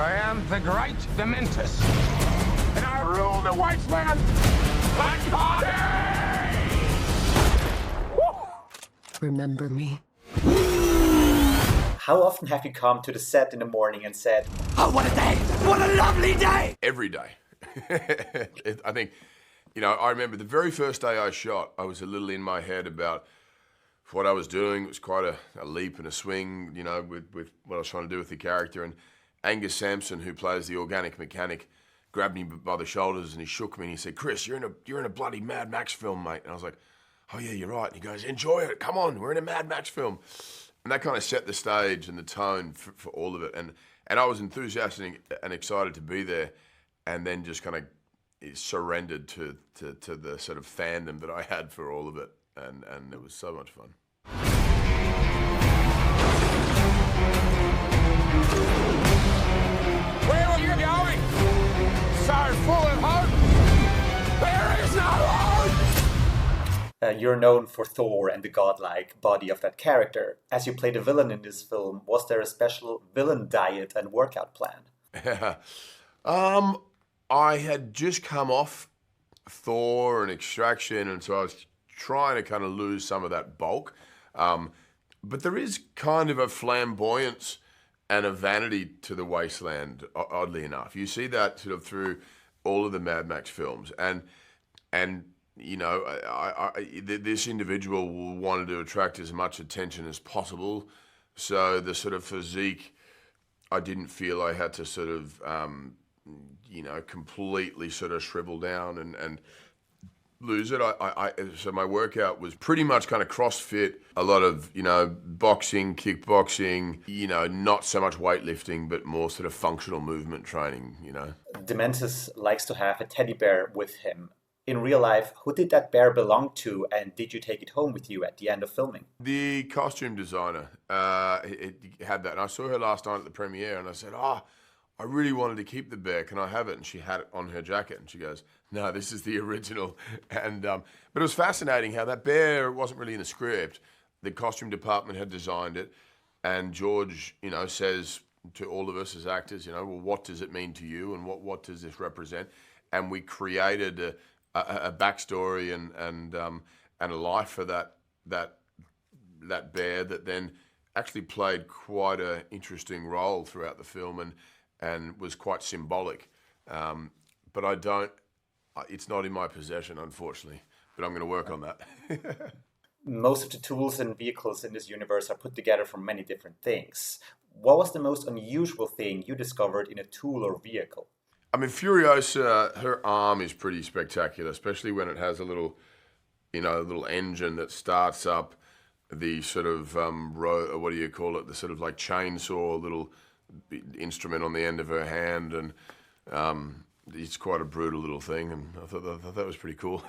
I am the Great Dementus, and I rule the wasteland like party! Remember me? How often have you come to the set in the morning and said, "Oh, what a day! What a lovely day!" Every day. I think, you know, I remember the very first day I shot, I was a little in my head about what I was doing. It was quite a leap and a swing, you know, with what I was trying to do with the character. And Angus Sampson, who plays the organic mechanic, grabbed me by the shoulders and he shook me and he said, "Chris, you're in a bloody Mad Max film, mate." And I was like, "Oh yeah, you're right." And he goes, "Enjoy it, come on, we're in a Mad Max film." And that kind of set the stage and the tone for all of it. And I was enthusiastic and excited to be there, and then just kind of surrendered to the sort of fandom that I had for all of it. And it was so much fun. Where are you going? So full of hope. There is no hope! You're known for Thor and the godlike body of that character. As you play the villain in this film, was there a special villain diet and workout plan? I had just come off Thor and Extraction, and so I was trying to kind of lose some of that bulk. But there is kind of a flamboyance and a vanity to the wasteland, oddly enough. You see that sort of through all of the Mad Max films, and you know, this individual wanted to attract as much attention as possible. So the sort of physique, I didn't feel I had to sort of, you know, completely sort of shrivel down and lose it. So my workout was pretty much kind of CrossFit, a lot of, you know, boxing, kickboxing, you know, not so much weightlifting, but more sort of functional movement training, you know. Dementus likes to have a teddy bear with him. In real life, who did that bear belong to, and did you take it home with you at the end of filming? The costume designer it had that, and I saw her last night at the premiere, and I said, "Oh, I really wanted to keep the bear. Can I have it?" And she had it on her jacket, and she goes, "No, this is the original." And but it was fascinating how that bear wasn't really in the script. The costume department had designed it, and George, you know, says to all of us as actors, you know, "Well, what does it mean to you, and what does this represent?" And we created a backstory and a life for that bear that then actually played quite an interesting role throughout the film and was quite symbolic. But it's not in my possession, unfortunately, but I'm going to work on that. Most of the tools and vehicles in this universe are put together from many different things. What was the most unusual thing you discovered in a tool or vehicle? I mean, Furiosa, her arm is pretty spectacular, especially when it has a little, you know, a little engine that starts up the sort of, what do you call it, the sort of like chainsaw little instrument on the end of her hand, and it's quite a brutal little thing, and I thought that was pretty cool.